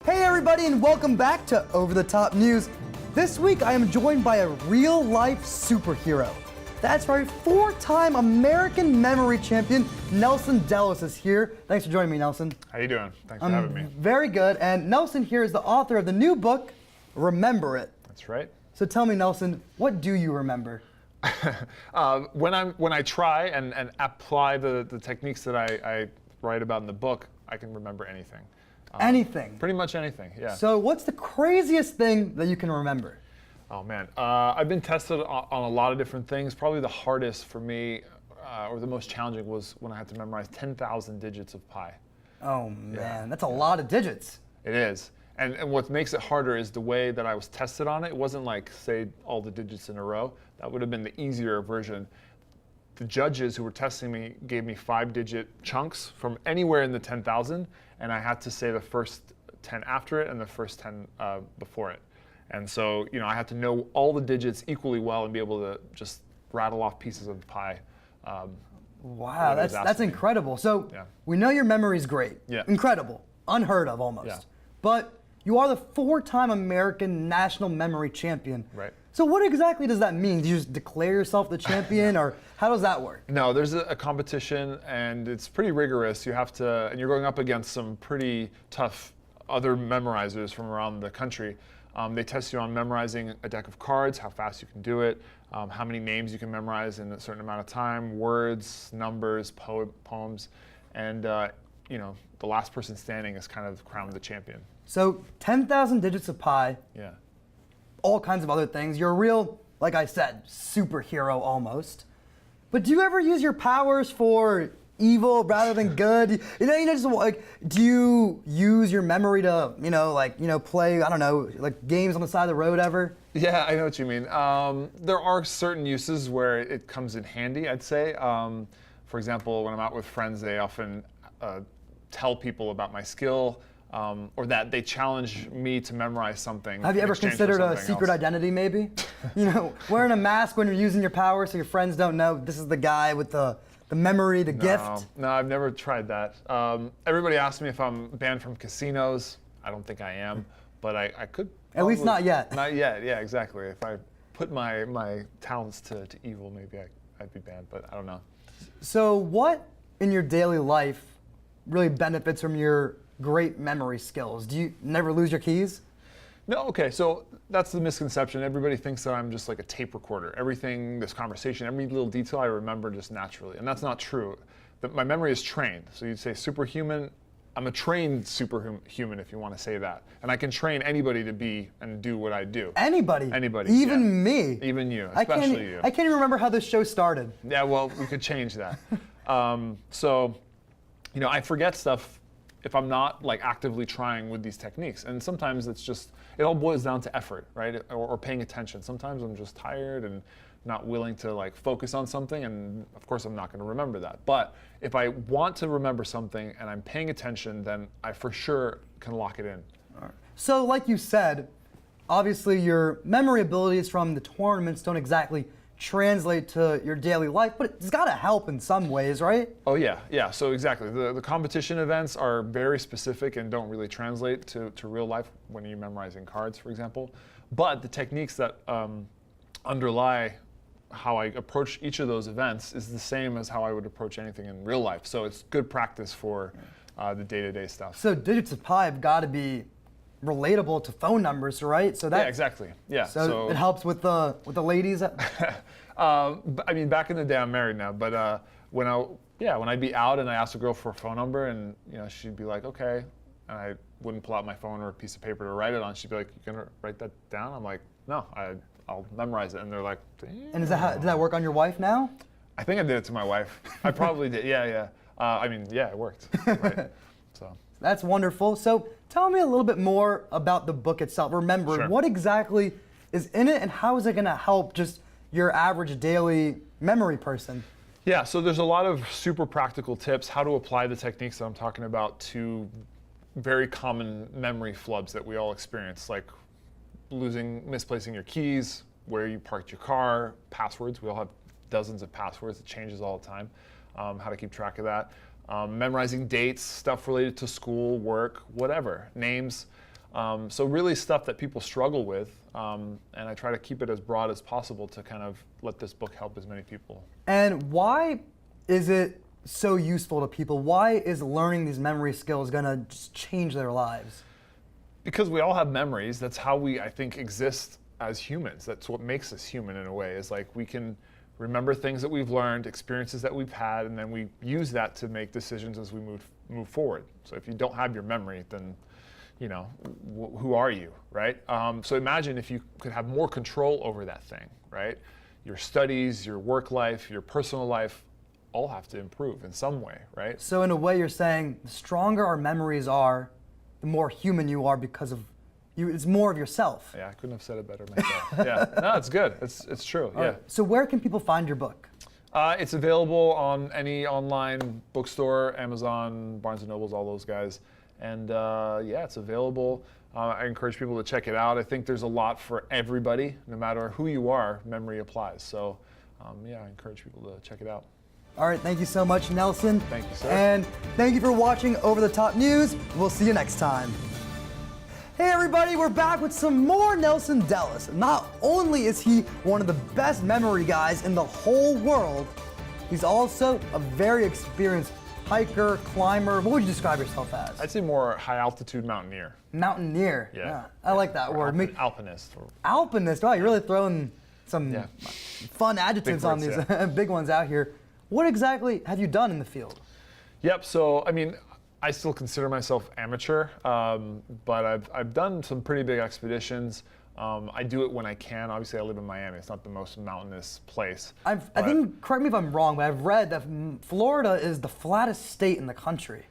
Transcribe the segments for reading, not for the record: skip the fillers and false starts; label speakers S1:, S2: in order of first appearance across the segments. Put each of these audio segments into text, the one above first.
S1: Hey everybody, and welcome back to Over the Top News. This week I am joined by a real-life superhero. That's right, 4-time American memory champion Nelson Dellis is here. Thanks for joining me, Nelson.
S2: How you doing? Thanks for having me.
S1: Very good, and Nelson here is the author of the new book, Remember It.
S2: That's right.
S1: So tell me, Nelson, what do you remember?
S2: When I try and apply the techniques that I write about in the book, I can remember anything.
S1: Anything?
S2: Pretty much anything, yeah.
S1: So what's the craziest thing that you can remember?
S2: Oh man, I've been tested on a lot of different things. Probably the hardest for me, or the most challenging, was when I had to memorize 10,000 digits of pi.
S1: Oh man, that's a lot of digits.
S2: It is. And what makes it harder is the way that I was tested on it. It wasn't like, say, all the digits in a row. That would have been the easier version. The judges who were testing me gave me 5-digit chunks from anywhere in the 10,000, and I had to say the first 10 after it and the first 10 before it. And so, you know, I had to know all the digits equally well and be able to just rattle off pieces of pi.
S1: Wow, that's incredible. So we know your memory's great.
S2: Yeah.
S1: Incredible. Unheard of almost.
S2: Yeah.
S1: But you are the 4-time American National Memory Champion.
S2: Right.
S1: So what exactly does that mean? Do you just declare yourself the champion, or how does that work?
S2: No, there's a competition, and it's pretty rigorous. You have to, and you're going up against some pretty tough other memorizers from around the country. They test you on memorizing a deck of cards, how fast you can do it, how many names you can memorize in a certain amount of time, words, numbers, poems, and you know, the last person standing is kind of crowned the champion.
S1: So 10,000 digits of pi.
S2: Yeah.
S1: All kinds of other things. You're a real, like I said, superhero almost. But do you ever use your powers for evil rather than good? You know, just like, do you use your memory to, play, I don't know, like games on the side of the road ever?
S2: Yeah, I know what you mean. There are certain uses where it comes in handy, I'd say. For example, when I'm out with friends, they often tell people about my skill. Or that they challenge me to memorize something.
S1: Have you ever considered a secret identity, maybe? You know, wearing a mask when you're using your power so your friends don't know this is the guy with the memory, the gift?
S2: No, I've never tried that. Everybody asks me if I'm banned from casinos. I don't think I am, but I could.
S1: At least not yet.
S2: Not yet, yeah, exactly. If I put my talents to evil, maybe I'd be banned, but I don't know.
S1: So what in your daily life really benefits from your great memory skills? Do you never lose your keys?
S2: No, okay, so that's the misconception. Everybody thinks that I'm just like a tape recorder. Everything, this conversation, every little detail I remember just naturally, and that's not true. My memory is trained. So you'd say superhuman, I'm a trained superhuman if you want to say that. And I can train anybody to be and do what I do.
S1: Anybody?
S2: Anybody,
S1: Even me?
S2: Even you, especially you.
S1: I can't even remember how this show started.
S2: Yeah, well, we could change that. So, you know, I forget stuff if I'm not like actively trying with these techniques. And sometimes it's just, it all boils down to effort, right? Or paying attention. Sometimes I'm just tired and not willing to like focus on something, and of course I'm not gonna remember that. But if I want to remember something and I'm paying attention, then I for sure can lock it in.
S1: All right. So like you said, obviously your memory abilities from the tournaments don't exactly translate to your daily life, but it's got to help in some ways, right?
S2: Oh yeah, so exactly. The competition events are very specific and don't really translate to real life when you're memorizing cards, for example. But the techniques that underlie how I approach each of those events is the same as how I would approach anything in real life. So it's good practice for the day-to-day stuff.
S1: So digits of pi have got to be relatable to phone numbers, right? So that,
S2: yeah, exactly. Yeah.
S1: So it helps with the ladies.
S2: I mean, back in the day, I'm married now, but when I'd be out and I asked a girl for a phone number, and you know, she'd be like, okay, and I wouldn't pull out my phone or a piece of paper to write it on. She'd be like, you gonna write that down? I'm like, no, I'll memorize it. And they're like, damn.
S1: And did that work on your wife now?
S2: I think I did it to my wife. I probably did. Yeah. I mean, yeah, it worked. Right. So.
S1: That's wonderful. So tell me a little bit more about the book itself. Remember,
S2: Sure.
S1: What exactly is in it, and how is it going to help just your average daily memory person?
S2: Yeah, so there's a lot of super practical tips, how to apply the techniques that I'm talking about to very common memory flubs that we all experience, like misplacing your keys, where you parked your car, passwords. We all have dozens of passwords. It changes all the time. How to keep track of that. Memorizing dates, stuff related to school, work, whatever, names. So really stuff that people struggle with, and I try to keep it as broad as possible to kind of let this book help as many people.
S1: And why is it so useful to people? Why is learning these memory skills gonna just change their lives?
S2: Because we all have memories. That's how we, I think, exist as humans. That's what makes us human in a way, is like we can remember things that we've learned, experiences that we've had, and then we use that to make decisions as we move forward. So if you don't have your memory, then you know, who are you, right? So imagine if you could have more control over that thing, right? Your studies, your work life, your personal life, all have to improve in some way, right?
S1: So in a way you're saying the stronger our memories are, the more human you are because of you. It's more of yourself.
S2: Yeah, I couldn't have said it better myself. Yeah, no, it's good. It's true. Yeah.
S1: Right. So where can people find your book?
S2: It's available on any online bookstore, Amazon, Barnes and Nobles, all those guys. And yeah, it's available. I encourage people to check it out. I think there's a lot for everybody, no matter who you are. Memory applies. So yeah, I encourage people to check it out.
S1: All right, thank you so much, Nelson.
S2: Thank you, sir.
S1: And thank you for watching Over the Top News. We'll see you next time. Hey everybody, we're back with some more Nelson Dellis. Not only is he one of the best memory guys in the whole world, he's also a very experienced hiker, climber. What would you describe yourself as?
S2: I'd say more high altitude mountaineer.
S1: Mountaineer.
S2: Yeah.
S1: I like that word.
S2: Alpinist.
S1: Alpinist. Wow, you're really throwing some
S2: Yeah.
S1: fun adjectives
S2: Big
S1: on
S2: words,
S1: these big ones out here. What exactly have you done in the field?
S2: Yep. So I mean, I still consider myself amateur, but I've done some pretty big expeditions. I do it when I can. Obviously, I live in Miami. It's not the most mountainous place.
S1: I think, correct me if I'm wrong, but I've read that Florida is the flattest state in the country.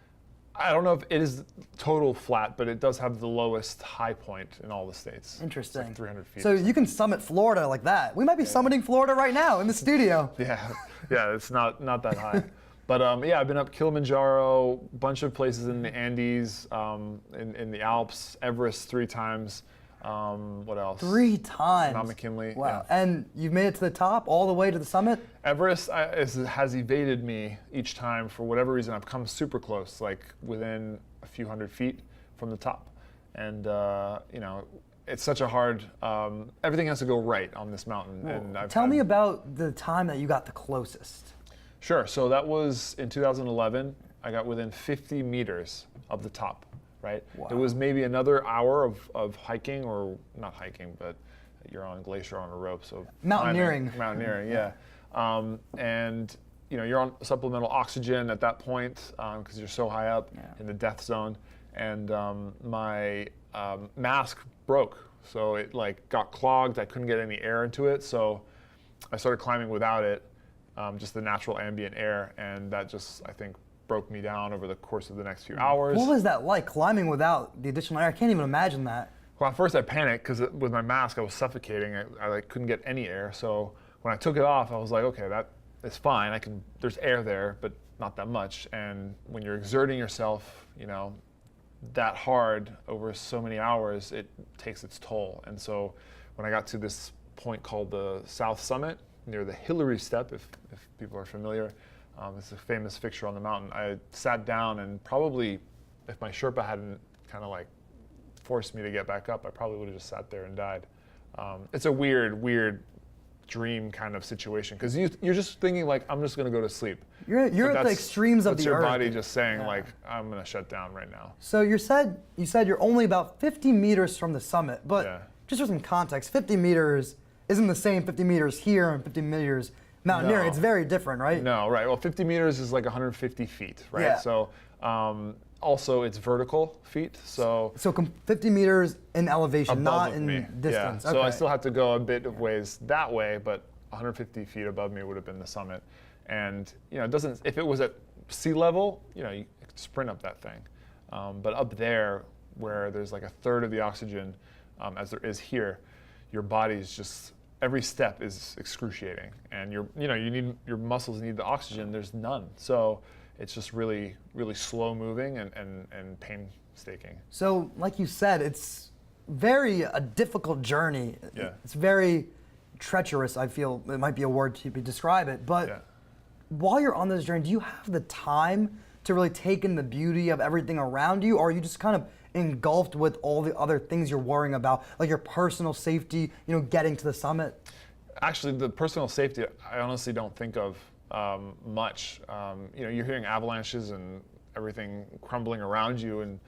S2: I don't know if it is total flat, but it does have the lowest high point in all the states.
S1: Interesting.
S2: It's like 300 feet.
S1: So you can summit Florida like that. We might be summiting Florida right now in the studio.
S2: Yeah, it's not that high. But yeah, I've been up Kilimanjaro, bunch of places in the Andes, in the Alps, Everest 3 times. What else?
S1: 3 times.
S2: Mount McKinley.
S1: Wow.
S2: Yeah.
S1: And you've made it to the top, all the way to the summit?
S2: Everest has evaded me each time for whatever reason. I've come super close, like within a few hundred feet from the top. And you know, it's such a hard, everything has to go right on this mountain. And
S1: Tell me about the time that you got the closest.
S2: Sure, so that was in 2011. I got within 50 meters of the top, right?
S1: Wow.
S2: It was maybe another hour of hiking, or not hiking, but you're on glacier on a rope, so
S1: Mountaineering.
S2: Mountaineering, yeah. And you know, you're on supplemental oxygen at that point because you're so high up in the death zone. And my mask broke, so it like got clogged. I couldn't get any air into it, so I started climbing without it. Just the natural ambient air, and that just, I think, broke me down over the course of the next few hours.
S1: What was that like, climbing without the additional air? I can't even imagine that.
S2: Well, at first I panicked because with my mask I was suffocating. I like couldn't get any air. So when I took it off, I was like, okay, that is fine. There's air there, but not that much. And when you're exerting yourself, you know, that hard over so many hours, it takes its toll. And so when I got to this point called the South Summit, near the Hillary Step, if people are familiar. It's a famous fixture on the mountain. I sat down, and probably if my Sherpa hadn't kind of like forced me to get back up, I probably would have just sat there and died. It's a weird dream kind of situation, because you're just thinking like, I'm just gonna go to sleep.
S1: You're at the extremes of the earth.
S2: That's your body just saying like, I'm gonna shut down right now.
S1: So you said you're only about 50 meters from the summit, but just for some context, 50 meters isn't the same 50 meters here and 50 meters mountaineering.
S2: No.
S1: It's very different, right?
S2: No, right. Well, 50 meters is like 150 feet, right?
S1: Yeah.
S2: So also it's vertical feet. So
S1: 50 meters in elevation,
S2: above
S1: not
S2: of
S1: in
S2: me.
S1: distance.
S2: Yeah.
S1: Okay.
S2: So I still had to go a bit of ways that way, but 150 feet above me would have been the summit. And you know, it doesn't. If it was at sea level, you know, you could sprint up that thing. But up there, where there's like a third of the oxygen, as there is here, your body's just, every step is excruciating, and your muscles need the oxygen. There's none, so it's just really slow moving and painstaking.
S1: So, like you said, it's a difficult journey.
S2: Yeah.
S1: It's very treacherous. I feel it might be a word to describe it. But while you're on this journey, do you have the time to really take in the beauty of everything around you, or are you just kind of engulfed with all the other things you're worrying about, like your personal safety, getting to the summit?
S2: Actually, the personal safety, I honestly don't think of much. You're hearing avalanches and everything crumbling around you, and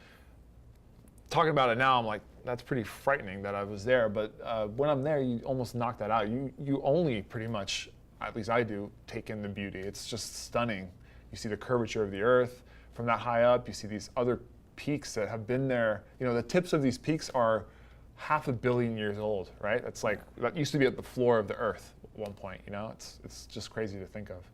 S2: talking about it now, I'm like, that's pretty frightening that I was there. But when I'm there, you almost knock that out. You only pretty much, at least I do, take in the beauty. It's just stunning. You see the curvature of the earth from that high up. You see these other peaks that have been there. The tips of these peaks are 500 million years old, right? That's like, that used to be at the floor of the earth at one point, It's just crazy to think of.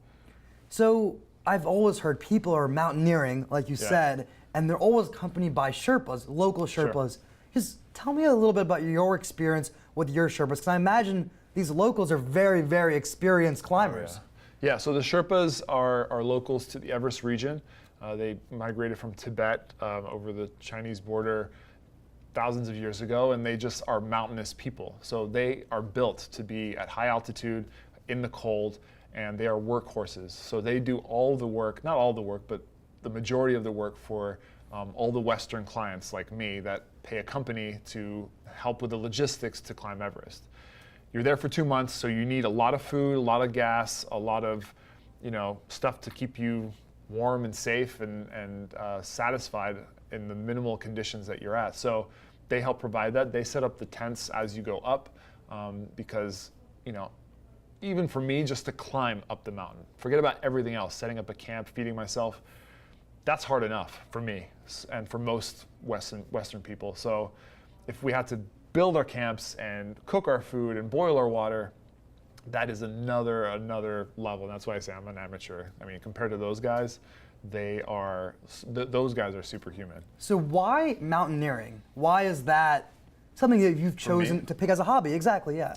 S1: So I've always heard people are mountaineering, like you said, and they're always accompanied by Sherpas, local Sherpas. Sure. Just tell me a little bit about your experience with your Sherpas, because I imagine these locals are very, very experienced climbers.
S2: Oh, yeah, so the Sherpas are locals to the Everest region. They migrated from Tibet over the Chinese border thousands of years ago, and they just are mountainous people. So they are built to be at high altitude, in the cold, and they are workhorses. So they do all the work, not all the work, but the majority of the work for all the Western clients like me that pay a company to help with the logistics to climb Everest. You're there for 2 months, so you need a lot of food, a lot of gas, a lot of stuff to keep you warm and safe and satisfied in the minimal conditions that you're at. So they help provide that. They set up the tents as you go up because, even for me, just to climb up the mountain, forget about everything else, setting up a camp, feeding myself, that's hard enough for me and for most Western people. So if we had to build our camps and cook our food and boil our water, that is another level. And that's why I say I'm an amateur. I mean, compared to those guys, those guys are superhuman.
S1: So why mountaineering? Why is that something that you've chosen to pick as a hobby? Exactly, yeah.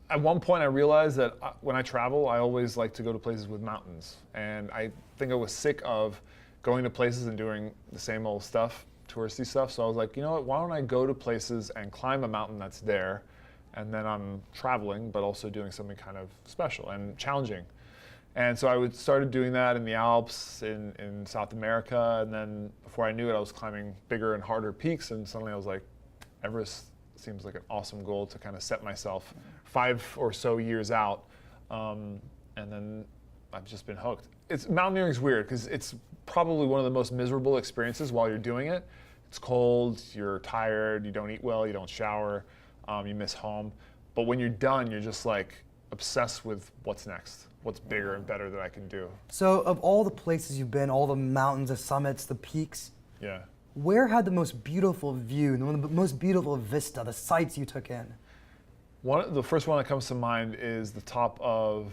S2: At one point I realized that when I travel, I always like to go to places with mountains. And I think I was sick of going to places and doing the same old stuff, touristy stuff. So I was like, you know what, why don't I go to places and climb a mountain that's there, and then I'm traveling, but also doing something kind of special and challenging. And so I started doing that in the Alps, in South America, and then before I knew it, I was climbing bigger and harder peaks, and suddenly I was like, Everest seems like an awesome goal to kind of set myself 5 or so years out, and then I've just been hooked. Mountaineering is weird because it's probably one of the most miserable experiences while you're doing it. It's cold, you're tired, you don't eat well, you don't shower, you miss home. But when you're done, you're just like obsessed with what's next, what's bigger and better that I can do.
S1: So of all the places you've been, all the mountains, the summits, the peaks,
S2: yeah,
S1: where had the most beautiful view, the most beautiful vista, the sights you took in?
S2: The first one that comes to mind is the top of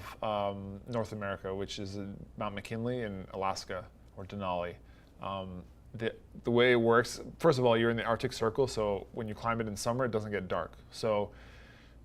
S2: North America, which is Mount McKinley in Alaska, or Denali. The way it works, first of all, you're in the Arctic Circle, so when you climb it in summer, it doesn't get dark. So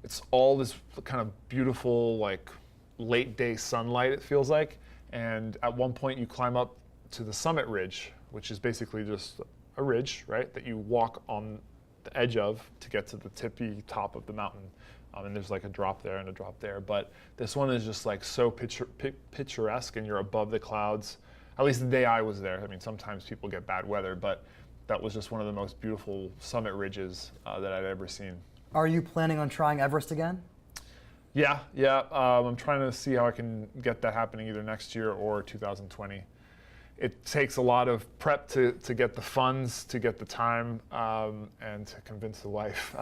S2: it's all this kind of beautiful, like late day sunlight, it feels like. And at one point you climb up to the summit ridge, which is basically just a ridge, right, that you walk on the edge of to get to the tippy top of the mountain. And there's like a drop there and a drop there. But this one is just like so picturesque, and you're above the clouds. At least the day I was there. I mean, sometimes people get bad weather, but that was just one of the most beautiful summit ridges that I'd ever seen.
S1: Are you planning on trying Everest again?
S2: Yeah. I'm trying to see how I can get that happening either next year or 2020. It takes a lot of prep to get the funds, to get the time, and to convince the wife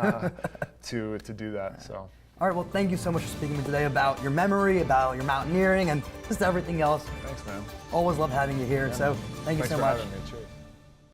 S2: to do that. So.
S1: All right, well, thank you so much for speaking to me today about your memory, about your mountaineering, and just everything else.
S2: Thanks, man.
S1: Always love having you here, so thank you so much.
S2: Thanks for having me. Cheers.